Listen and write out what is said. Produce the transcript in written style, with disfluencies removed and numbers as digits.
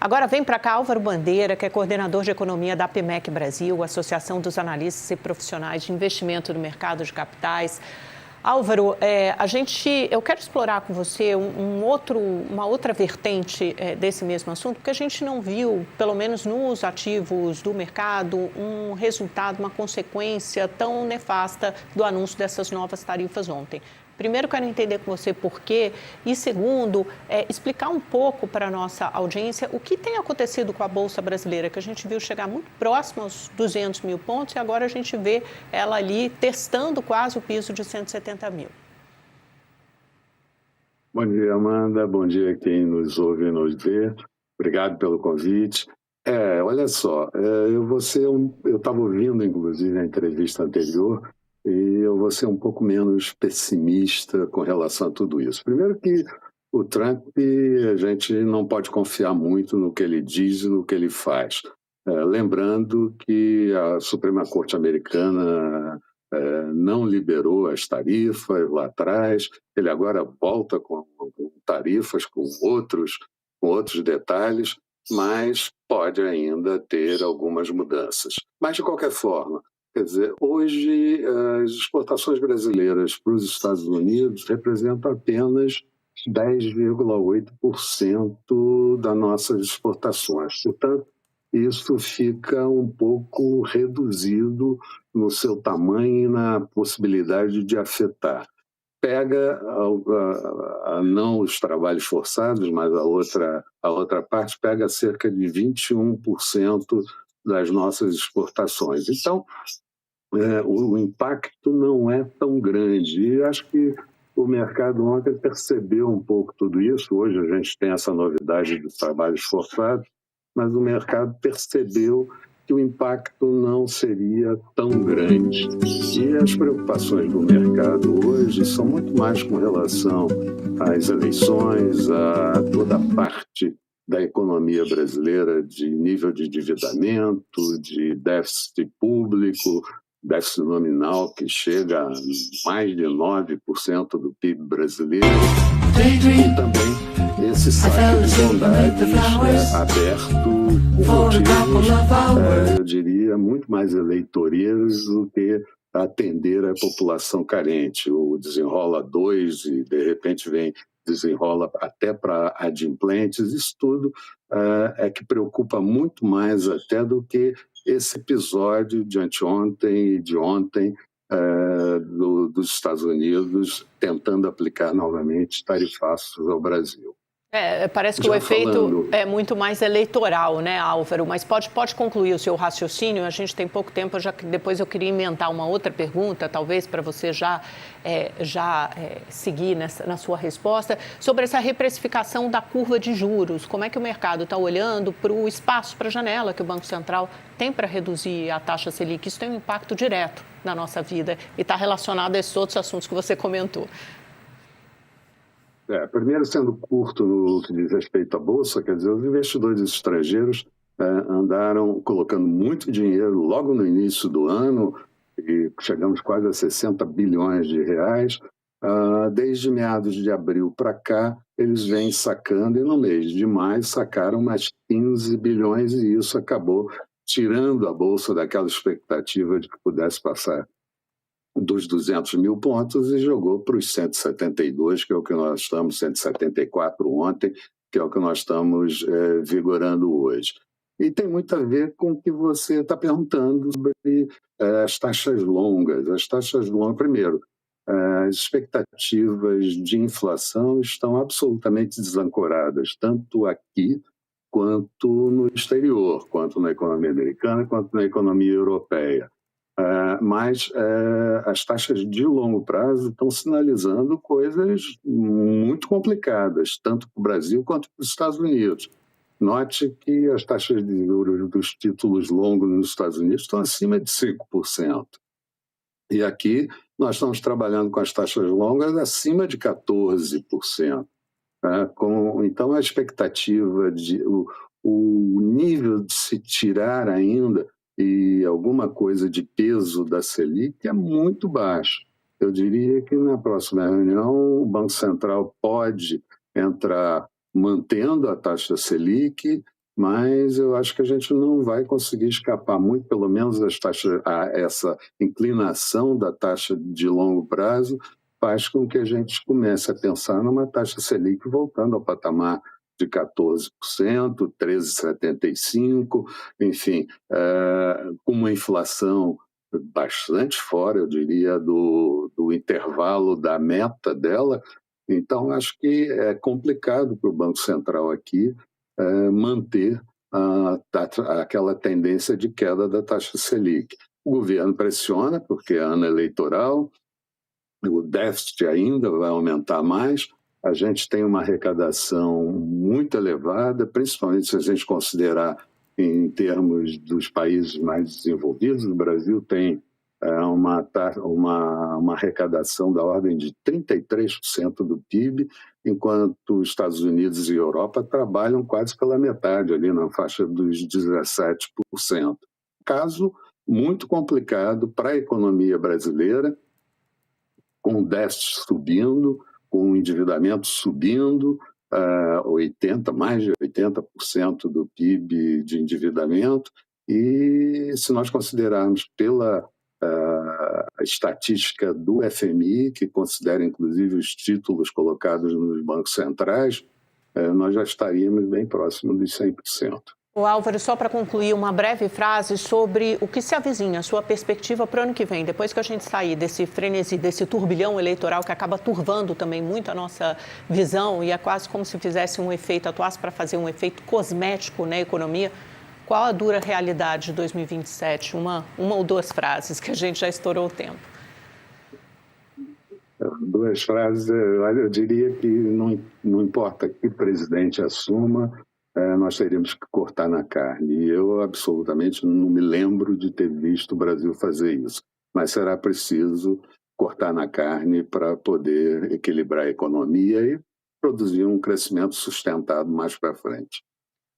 Agora vem para cá Álvaro Bandeira, que é coordenador de economia da APIMEC Brasil, Associação dos Analistas e Profissionais de Investimento no Mercado de Capitais. Álvaro, eu quero explorar com você uma outra vertente desse mesmo assunto, porque a gente não viu, pelo menos nos ativos do mercado, um resultado, uma consequência tão nefasta do anúncio dessas novas tarifas ontem. Primeiro, quero entender com você por quê e, segundo, explicar um pouco para a nossa audiência o que tem acontecido com a Bolsa Brasileira, que a gente viu chegar muito próximo aos 200 mil pontos e agora a gente vê ela ali testando quase o piso de 170 mil. Bom dia, Amanda. Bom dia quem nos ouve e nos vê. Obrigado pelo convite. Olha só, eu estava ouvindo, inclusive, a entrevista anterior, e eu vou ser um pouco menos pessimista com relação a tudo isso. Primeiro que o Trump, a gente não pode confiar muito no que ele diz e no que ele faz. Lembrando que a Suprema Corte americana não liberou as tarifas lá atrás, ele agora volta com tarifas com outros detalhes, mas pode ainda ter algumas mudanças. Mas, de qualquer forma, quer dizer, hoje as exportações brasileiras para os Estados Unidos representam apenas 10,8% das nossas exportações. Portanto, isso fica um pouco reduzido no seu tamanho e na possibilidade de afetar. Pega não os trabalhos forçados, mas a outra parte pega cerca de 21% das nossas exportações. Então, o impacto não é tão grande. E acho que o mercado ontem percebeu um pouco tudo isso. Hoje a gente tem essa novidade dos trabalhos forçados, mas o mercado percebeu que o impacto não seria tão grande. E as preocupações do mercado hoje são muito mais com relação às eleições, a toda a parte da economia brasileira de nível de endividamento, de déficit público, déficit nominal que chega a mais de 9% do PIB brasileiro, e também esse saque de bondades aberto por motivos, eu diria, muito mais eleitoreiros do que atender a população carente. O Desenrola 2 e, de repente, desenrola até para adimplentes. Isso tudo é que preocupa muito mais até do que esse episódio de anteontem e de ontem dos Estados Unidos tentando aplicar novamente tarifaços ao Brasil. Parece que o efeito é muito mais eleitoral, né, Álvaro? Mas pode concluir o seu raciocínio, a gente tem pouco tempo, depois eu queria emendar uma outra pergunta, talvez para você já seguir na sua resposta, sobre essa reprecificação da curva de juros. Como é que o mercado está olhando para o espaço, para a janela que o Banco Central tem para reduzir a taxa Selic? Isso tem um impacto direto na nossa vida e está relacionado a esses outros assuntos que você comentou. Primeiro, sendo curto no que diz respeito à Bolsa, quer dizer, os investidores estrangeiros andaram colocando muito dinheiro logo no início do ano, e chegamos quase a 60 bilhões de reais. Desde meados de abril para cá, eles vêm sacando, e no mês de maio sacaram mais 15 bilhões, e isso acabou tirando a Bolsa daquela expectativa de que pudesse passar dos 200 mil pontos e jogou para os 172, que é o que nós estamos, 174 ontem, que é o que nós estamos vigorando hoje. E tem muito a ver com o que você está perguntando sobre as taxas longas. As taxas longas, primeiro, as expectativas de inflação estão absolutamente desancoradas, tanto aqui quanto no exterior, quanto na economia americana, quanto na economia europeia. Mas as taxas de longo prazo estão sinalizando coisas muito complicadas, tanto para o Brasil quanto para os Estados Unidos. Note que as taxas de juros dos títulos longos nos Estados Unidos estão acima de 5%. E aqui nós estamos trabalhando com as taxas longas acima de 14%. Então, a expectativa o nível de se tirar ainda e alguma coisa de peso da Selic é muito baixo. Eu diria que na próxima reunião o Banco Central pode entrar mantendo a taxa Selic, mas eu acho que a gente não vai conseguir escapar muito, pelo menos essa inclinação da taxa de longo prazo faz com que a gente comece a pensar numa taxa Selic voltando ao patamar de 14%, 13,75%, enfim, com uma inflação bastante fora, eu diria, do intervalo da meta dela. Então, acho que é complicado para o Banco Central aqui manter aquela tendência de queda da taxa Selic. O governo pressiona, porque é ano eleitoral, o déficit ainda vai aumentar mais, a gente tem uma arrecadação muito elevada, principalmente se a gente considerar em termos dos países mais desenvolvidos. O Brasil tem uma arrecadação da ordem de 33% do PIB, enquanto os Estados Unidos e Europa trabalham quase pela metade, ali na faixa dos 17%. Caso muito complicado para a economia brasileira, com o déficit subindo, com o endividamento subindo, mais de 80% do PIB de endividamento, e se nós considerarmos pela estatística do FMI, que considera inclusive os títulos colocados nos bancos centrais, nós já estaríamos bem próximo dos 100%. O Álvaro, só para concluir, uma breve frase sobre o que se avizinha, a sua perspectiva para o ano que vem, depois que a gente sair desse frenesi, desse turbilhão eleitoral que acaba turvando também muito a nossa visão e é quase como se fizesse um efeito, atuasse para fazer um efeito cosmético na economia. Qual a dura realidade de 2027? Uma ou duas frases, que a gente já estourou o tempo. Duas frases, eu diria que não importa que presidente assuma, nós teríamos que cortar na carne. E eu absolutamente não me lembro de ter visto o Brasil fazer isso. Mas será preciso cortar na carne para poder equilibrar a economia e produzir um crescimento sustentado mais para frente.